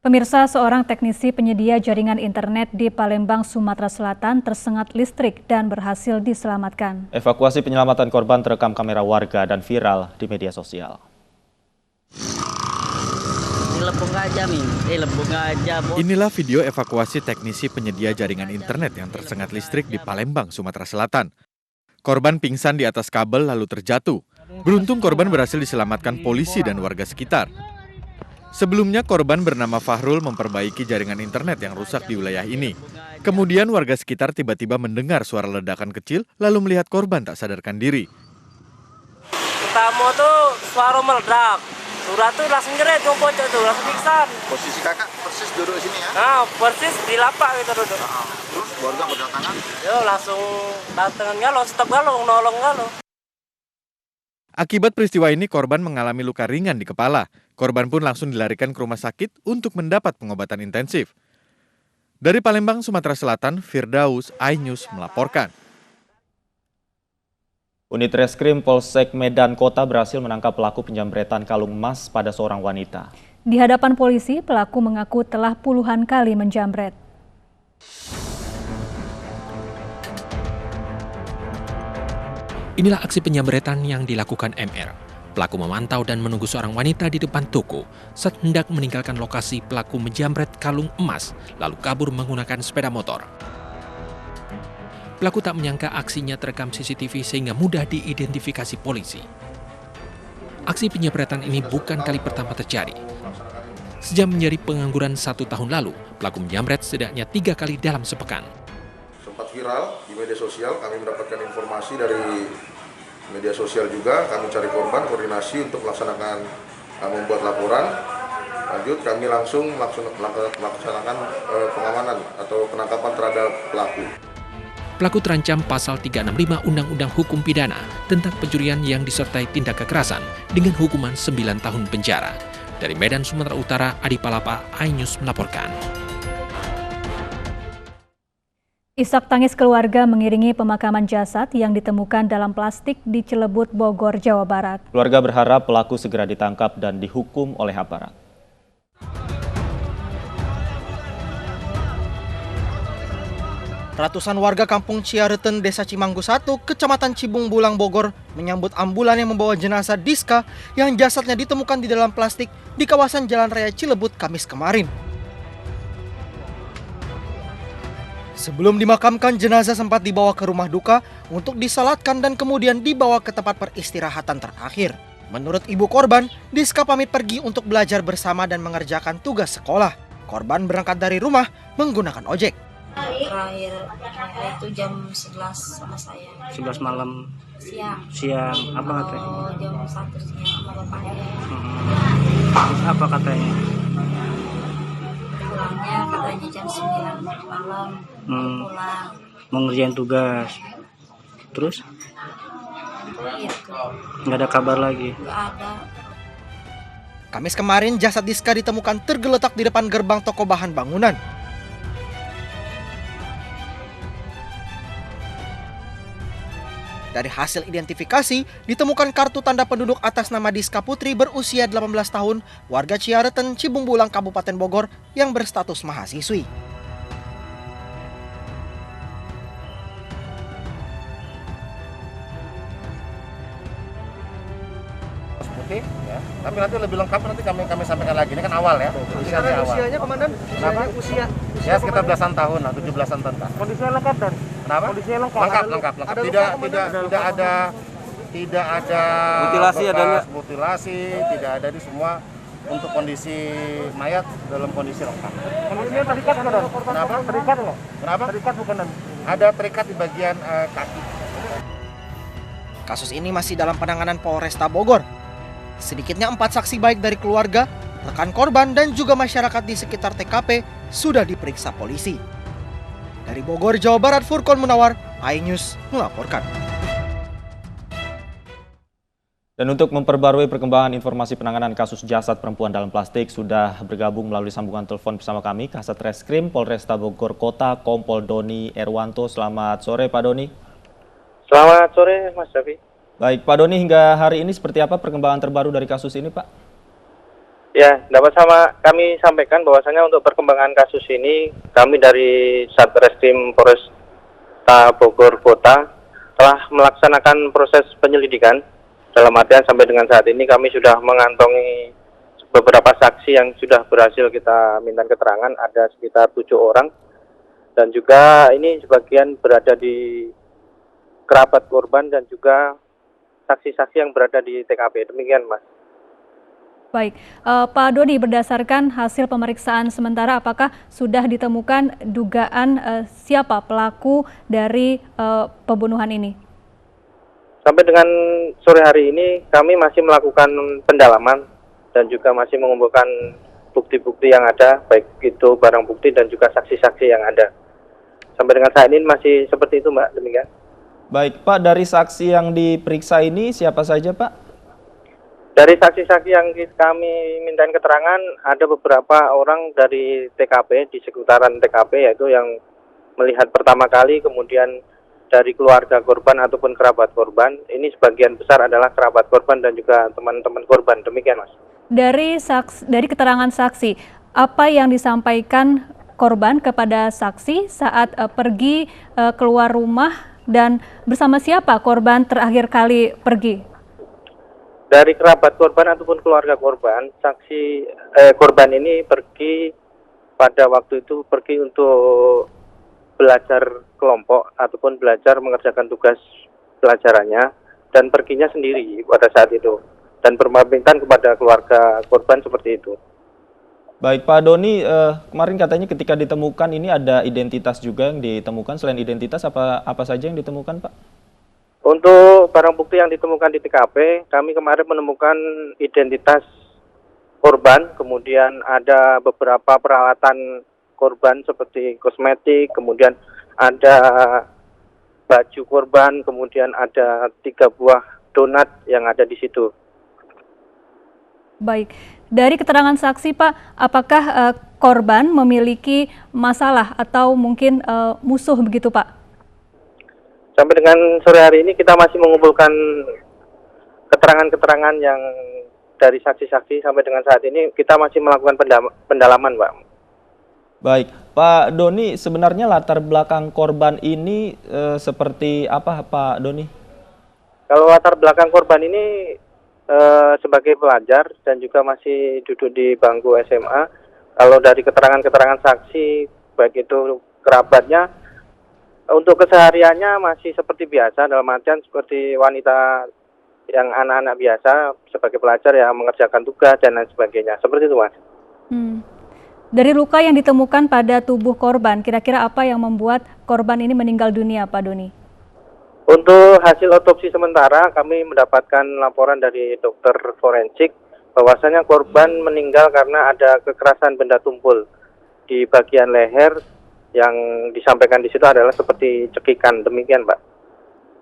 Pemirsa, seorang teknisi penyedia jaringan internet di Palembang, Sumatera Selatan tersengat listrik dan berhasil diselamatkan. Evakuasi penyelamatan korban terekam kamera warga dan viral di media sosial. Inilah video evakuasi teknisi penyedia jaringan internet yang tersengat listrik di Palembang, Sumatera Selatan. Korban pingsan di atas kabel lalu terjatuh. Beruntung korban berhasil diselamatkan polisi dan warga sekitar. Sebelumnya korban bernama Fahrul memperbaiki jaringan internet yang rusak di wilayah ini. Kemudian warga sekitar tiba-tiba mendengar suara ledakan kecil lalu melihat korban tak sadarkan diri. Pertama tuh suara meledak. Surah tuh langsung jerit ngumpul tuh, langsung pingsan. Posisi kakak persis duduk sini ya? Nah, persis di lapak gitu duduk. Terus keluarga berdatangan? Yo langsung datangan galo, stop galo, nolong galo. Akibat peristiwa ini korban mengalami luka ringan di kepala. Korban pun langsung dilarikan ke rumah sakit untuk mendapat pengobatan intensif. Dari Palembang, Sumatera Selatan, Firdaus, iNews melaporkan. Unit Reskrim Polsek Medan Kota berhasil menangkap pelaku penjambretan kalung emas pada seorang wanita. Di hadapan polisi, pelaku mengaku telah puluhan kali menjambret. Inilah aksi penjambretan yang dilakukan MR. Pelaku memantau dan menunggu seorang wanita di depan toko. Saat hendak meninggalkan lokasi, pelaku menjambret kalung emas, lalu kabur menggunakan sepeda motor. Pelaku tak menyangka aksinya terekam CCTV sehingga mudah diidentifikasi polisi. Aksi penjambretan ini bukan kali pertama terjadi. Sejak menjadi pengangguran 1 tahun lalu, pelaku menjambret setidaknya 3 kali dalam sepekan. Sempat viral di media sosial, kami mendapatkan informasi dari media sosial juga, kami cari korban, koordinasi untuk melaksanakan membuat laporan. Lanjut kami langsung melaksanakan pengamanan atau penangkapan terhadap pelaku. Pelaku terancam pasal 365 Undang-Undang Hukum Pidana tentang pencurian yang disertai tindak kekerasan dengan hukuman 9 tahun penjara. Dari Medan, Sumatera Utara, Adi Palapa, iNews melaporkan. Isak tangis keluarga mengiringi pemakaman jasad yang ditemukan dalam plastik di Cilebut, Bogor, Jawa Barat. Keluarga berharap pelaku segera ditangkap dan dihukum oleh aparat. Ratusan warga kampung Ciareten, Desa Cimanggu 1, Kecamatan Cibung Bulang, Bogor, menyambut ambulan yang membawa jenazah Diska yang jasadnya ditemukan di dalam plastik di kawasan Jalan Raya Cilebut, Kamis kemarin. Sebelum dimakamkan, jenazah sempat dibawa ke rumah duka untuk disalatkan dan kemudian dibawa ke tempat peristirahatan terakhir. Menurut ibu korban, Diska pamit pergi untuk belajar bersama dan mengerjakan tugas sekolah. Korban berangkat dari rumah menggunakan ojek. Terakhir itu jam 11 sama saya. 11 malam. Siang. Apa katanya? Jam 1 siang sama bapaknya. Terus apa katanya? Pulangnya katanya jam 9 malam. Pulang. Mau ngerjain tugas. Terus? Gitu. Nggak ada kabar lagi? Nggak ada. Kamis kemarin, jasad Diska ditemukan tergeletak di depan gerbang toko bahan bangunan. Dari hasil identifikasi, ditemukan kartu tanda penduduk atas nama Diska Putri berusia 18 tahun, warga Ciareten, Cibung Bulang, Kabupaten Bogor, yang berstatus mahasiswi. Putih, ya. Tapi nanti lebih lengkap nanti kami sampaikan lagi. Ini kan awal ya. Usianya, Komandan? Kenapa? Usia Ya sekitar belasan tahun lah, 17-an tahun. Kondisinya lengkap dan? Kenapa? Kondisinya lengkap. Lengkap. Tidak ada Mutilasi bekas adanya? mutilasi, tidak ada di semua. Untuk kondisi mayat dalam kondisi lengkap. Kondisinya terikat nggak dan? Kenapa? Terikat nggak? Kenapa? Terikat bukan dan? Ada terikat di bagian kaki. Kasus ini masih dalam penanganan Polresta Bogor. Sedikitnya 4 saksi baik dari keluarga, rekan korban, dan juga masyarakat di sekitar TKP sudah diperiksa polisi. Dari Bogor, Jawa Barat, Furqon Munawar, iNews melaporkan. Dan untuk memperbarui perkembangan informasi penanganan kasus jasad perempuan dalam plastik, sudah bergabung melalui sambungan telepon bersama kami Kasat Reskrim Polresta Bogor Kota, Kompol Doni Erwanto. Selamat sore Pak Doni. Selamat sore Mas Davi. Baik Pak Doni, hingga hari ini seperti apa perkembangan terbaru dari kasus ini Pak? Ya, dapat kami sampaikan bahwasanya untuk perkembangan kasus ini, kami dari Satreskrim Polresta Bogor Kota telah melaksanakan proses penyelidikan. Dalam artian sampai dengan saat ini kami sudah mengantongi beberapa saksi yang sudah berhasil kita minta keterangan, ada sekitar 7 orang. Dan juga ini sebagian berada di kerabat korban dan juga saksi-saksi yang berada di TKP. Demikian, Mas. Baik, Pak Doni, berdasarkan hasil pemeriksaan sementara, apakah sudah ditemukan dugaan siapa pelaku dari pembunuhan ini? Sampai dengan sore hari ini kami masih melakukan pendalaman dan juga masih mengumpulkan bukti-bukti yang ada, baik itu barang bukti dan juga saksi-saksi yang ada. Sampai dengan saat ini masih seperti itu, Mbak. Demikian. Baik, Pak, dari saksi yang diperiksa ini siapa saja, Pak? Dari saksi-saksi yang kami mintain keterangan, ada beberapa orang dari TKP, di sekitaran TKP, yaitu yang melihat pertama kali, kemudian dari keluarga korban ataupun kerabat korban. Ini sebagian besar adalah kerabat korban dan juga teman-teman korban. Demikian, Mas. Dari keterangan saksi, apa yang disampaikan korban kepada saksi saat pergi keluar rumah dan bersama siapa korban terakhir kali pergi? Dari kerabat korban ataupun keluarga korban, korban ini pergi pada waktu itu pergi untuk belajar kelompok ataupun belajar mengerjakan tugas pelajarannya dan perginya sendiri pada saat itu dan berpamitan kepada keluarga korban seperti itu. Baik, Pak Doni, kemarin katanya ketika ditemukan ini ada identitas juga yang ditemukan. Selain identitas, apa saja yang ditemukan, Pak? Untuk barang bukti yang ditemukan di TKP, kami kemarin menemukan identitas korban, kemudian ada beberapa peralatan korban seperti kosmetik, kemudian ada baju korban, kemudian ada 3 buah donat yang ada di situ. Baik, dari keterangan saksi, Pak, apakah korban memiliki masalah atau mungkin musuh begitu, Pak? Sampai dengan sore hari ini kita masih mengumpulkan keterangan-keterangan yang dari saksi-saksi. Sampai dengan saat ini kita masih melakukan pendalaman, Pak. Baik, Pak Doni, sebenarnya latar belakang korban ini seperti apa, Pak Doni? Kalau latar belakang korban ini sebagai pelajar dan juga masih duduk di bangku SMA. Kalau dari keterangan-keterangan saksi, baik itu kerabatnya, untuk kesehariannya masih seperti biasa, dalam artian seperti wanita yang anak-anak biasa sebagai pelajar yang mengerjakan tugas dan lain sebagainya. Seperti itu, Mas. Dari luka yang ditemukan pada tubuh korban, kira-kira apa yang membuat korban ini meninggal dunia, Pak Doni? Untuk hasil otopsi sementara, kami mendapatkan laporan dari dokter forensik bahwasanya korban meninggal karena ada kekerasan benda tumpul di bagian leher. Yang disampaikan di situ adalah seperti cekikan, demikian, Pak.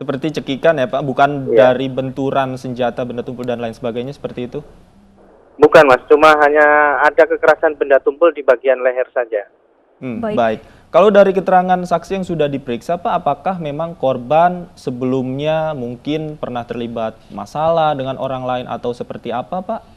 Seperti cekikan ya, Pak? Bukan dari benturan senjata, benda tumpul dan lain sebagainya seperti itu? Bukan, Mas. Cuma hanya ada kekerasan benda tumpul di bagian leher saja. Baik. Kalau dari keterangan saksi yang sudah diperiksa, Pak, apakah memang korban sebelumnya mungkin pernah terlibat masalah dengan orang lain atau seperti apa, Pak?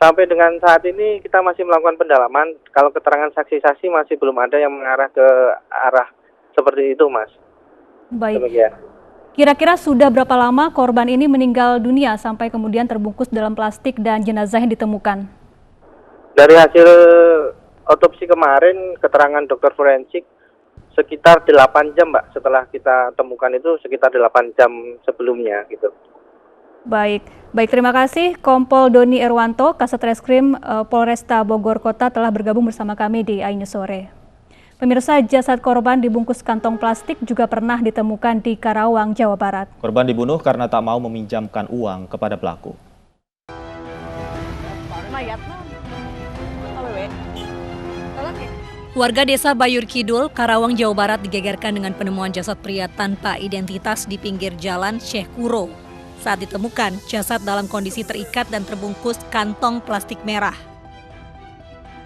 Sampai dengan saat ini kita masih melakukan pendalaman. Kalau keterangan saksi-saksi masih belum ada yang mengarah ke arah seperti itu, Mas. Baik. Demikian. Kira-kira sudah berapa lama korban ini meninggal dunia sampai kemudian terbungkus dalam plastik dan jenazah yang ditemukan? Dari hasil otopsi kemarin, keterangan dokter forensik sekitar 8 jam, Mbak. Setelah kita temukan itu sekitar 8 jam sebelumnya gitu. Baik, terima kasih Kompol Doni Erwanto, Kasat Reskrim Polresta Bogor Kota telah bergabung bersama kami di iNews Sore. Pemirsa, jasad korban dibungkus kantong plastik juga pernah ditemukan di Karawang, Jawa Barat. Korban dibunuh karena tak mau meminjamkan uang kepada pelaku. Warga desa Bayur Kidul, Karawang, Jawa Barat digegerkan dengan penemuan jasad pria tanpa identitas di pinggir jalan Syekh Kuro. Saat ditemukan, jasad dalam kondisi terikat dan terbungkus kantong plastik merah.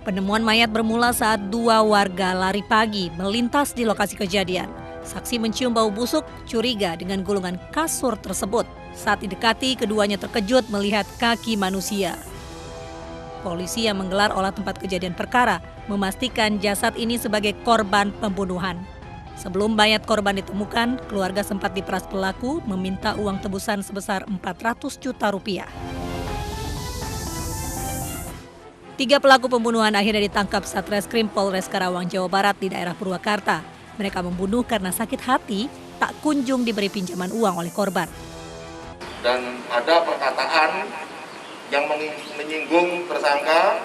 Penemuan mayat bermula saat 2 warga lari pagi melintas di lokasi kejadian. Saksi mencium bau busuk, curiga dengan gulungan kasur tersebut. Saat didekati, keduanya terkejut melihat kaki manusia. polisi yang menggelar olah tempat kejadian perkara memastikan jasad ini sebagai korban pembunuhan. Sebelum mayat korban ditemukan, keluarga sempat diperas pelaku meminta uang tebusan sebesar 400 juta rupiah. 3 pelaku pembunuhan akhirnya ditangkap Satreskrim Polres Karawang, Jawa Barat di daerah Purwakarta. Mereka membunuh karena sakit hati tak kunjung diberi pinjaman uang oleh korban. Dan ada perkataan yang menyinggung tersangka,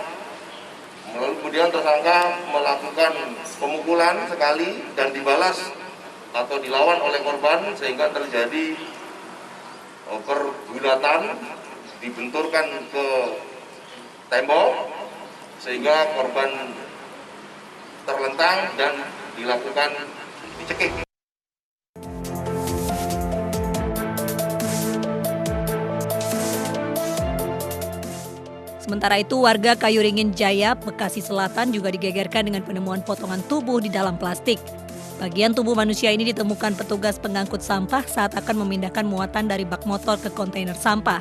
lalu kemudian tersangka melakukan pemukulan sekali dan dibalas atau dilawan oleh korban sehingga terjadi pergulatan, dibenturkan ke tembok sehingga korban terlentang dan dilakukan dicekik. Sementara itu, warga Kayuringin Jaya, Bekasi Selatan juga digegerkan dengan penemuan potongan tubuh di dalam plastik. Bagian tubuh manusia ini ditemukan petugas pengangkut sampah saat akan memindahkan muatan dari bak motor ke kontainer sampah.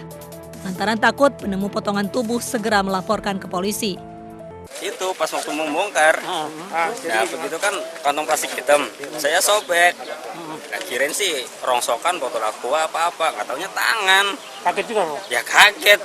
Lantaran takut, penemu potongan tubuh segera melaporkan ke polisi. Itu pas waktu membongkar, ya begitu kan kantong plastik hitam, saya sobek. Kirain sih rongsokan botol aqua apa-apa, nggak taunya tangan. Kaget juga loh. Ya kaget.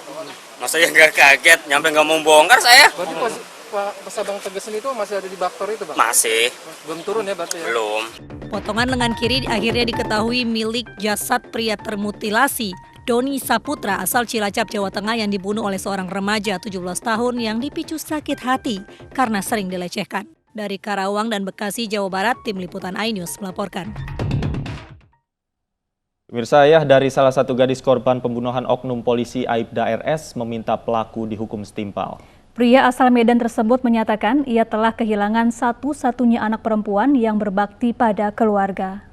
Masa ya nggak kaget, nyampe nggak mau bongkar saya. Berarti pas abang tegesin itu masih ada di baktor itu, Bang? Masih. Belum turun ya berarti ya? Belum. Potongan lengan kiri akhirnya diketahui milik jasad pria termutilasi, Doni Saputra asal Cilacap, Jawa Tengah yang dibunuh oleh seorang remaja 17 tahun yang dipicu sakit hati karena sering dilecehkan. Dari Karawang dan Bekasi, Jawa Barat, Tim Liputan iNews melaporkan. Pemirsa, ayah dari salah satu gadis korban pembunuhan oknum polisi Aibda RS meminta pelaku dihukum setimpal. Pria asal Medan tersebut menyatakan ia telah kehilangan satu-satunya anak perempuan yang berbakti pada keluarga.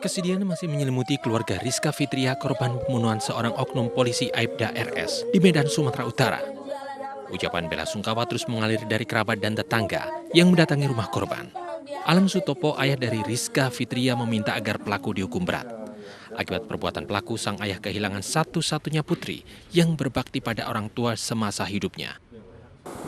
Kesedihan masih menyelimuti keluarga Rizka Fitria, korban pembunuhan seorang oknum polisi Aibda RS di Medan, Sumatera Utara. Ucapan bela sungkawa terus mengalir dari kerabat dan tetangga yang mendatangi rumah korban. Alam Sutopo, ayah dari Rizka Fitria, meminta agar pelaku dihukum berat. Akibat perbuatan pelaku, sang ayah kehilangan satu-satunya putri yang berbakti pada orang tua semasa hidupnya.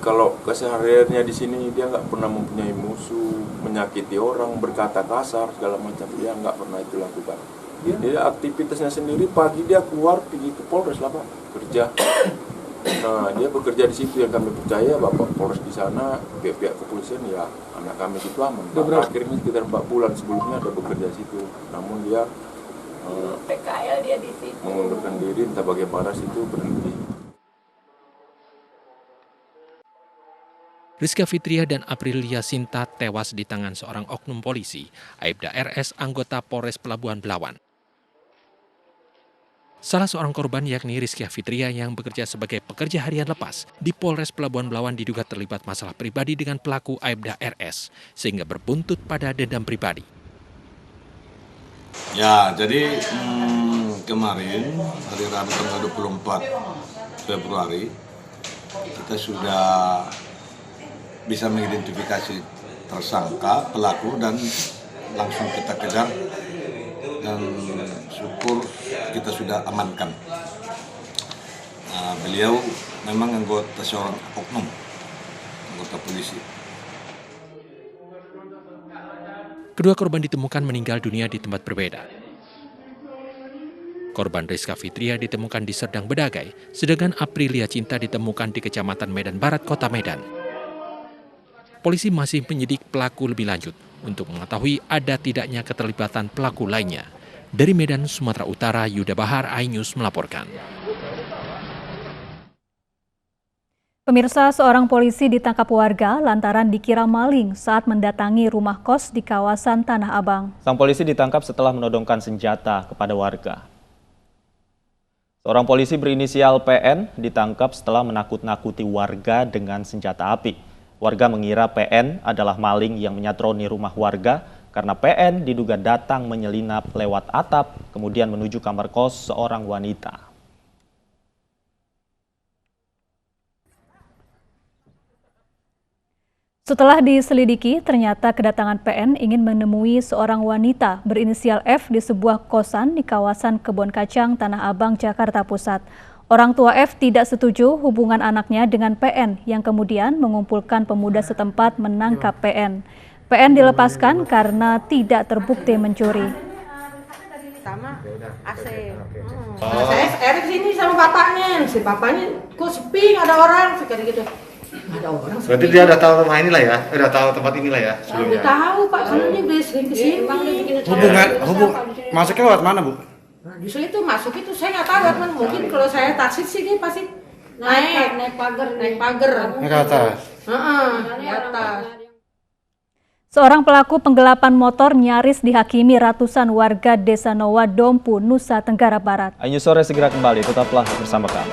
Kalau kesehariannya di sini dia nggak pernah mempunyai musuh, menyakiti orang, berkata kasar segala macam, dia nggak pernah itu lakukan. Dia aktivitasnya sendiri, pagi dia keluar pergi ke Polres lah Pak, kerja. Nah, dia bekerja di situ, yang kami percaya Bapak Polres di sana, pihak kepolisian ya anak kami itu aman. Akhirnya sekitar 4 bulan sebelumnya ada bekerja di situ, namun dia mengundurkan diri, entah bagaimana situ berhenti. Rizka Fitria dan Aprilia Sinta tewas di tangan seorang oknum polisi, Aibda RS, anggota Polres Pelabuhan Belawan. Salah seorang korban yakni Rizka Fitria yang bekerja sebagai pekerja harian lepas di Polres Pelabuhan Belawan diduga terlibat masalah pribadi dengan pelaku Aibda RS sehingga berbuntut pada dendam pribadi. Ya, jadi kemarin hari Rabu tanggal 24 Februari kita sudah bisa mengidentifikasi tersangka, pelaku, dan langsung kita kejar dan syukur kita sudah amankan. Beliau memang anggota seorang oknum, anggota polisi. Kedua korban ditemukan meninggal dunia di tempat berbeda. Korban Rizka Fitria ditemukan di Serdang Bedagai, sedangkan Aprilia Cinta ditemukan di Kecamatan Medan Barat, Kota Medan. Polisi masih menyidik pelaku lebih lanjut untuk mengetahui ada tidaknya keterlibatan pelaku lainnya. Dari Medan, Sumatera Utara, Yuda Bahar, iNews melaporkan. Pemirsa, seorang polisi ditangkap warga lantaran dikira maling saat mendatangi rumah kos di kawasan Tanah Abang. Sang polisi ditangkap setelah menodongkan senjata kepada warga. Seorang polisi berinisial PN ditangkap setelah menakut-nakuti warga dengan senjata api. Warga mengira PN adalah maling yang menyatroni rumah warga karena PN diduga datang menyelinap lewat atap kemudian menuju kamar kos seorang wanita. Setelah diselidiki, ternyata kedatangan PN ingin menemui seorang wanita berinisial F di sebuah kosan di kawasan Kebon Kacang, Tanah Abang, Jakarta Pusat. Orang tua F tidak setuju hubungan anaknya dengan PN yang kemudian mengumpulkan pemuda setempat menangkap PN. PN dilepaskan karena tidak terbukti mencuri. Sama AC. Saya Erik sini sama bapaknya. Si bapaknya kok sepi, nggak ada orang, sekali gitu. Nggak ada orang. Berarti dia udah tahu rumah inilah ya, udah tahu tempat inilah ya sebelumnya. Udah tahu Pak, karena dia udah sering kesini. Masuknya lewat mana Bu? Nah, justru itu masuk itu saya nggak tahu lewat mana. Mungkin kalau saya taksi sih dia pasti naik pagar. Naik ke atas. Di atas. Seorang pelaku penggelapan motor nyaris dihakimi ratusan warga Desa Nowa, Dompu, Nusa Tenggara Barat. Ayu Sore segera kembali, tetaplah bersama kami.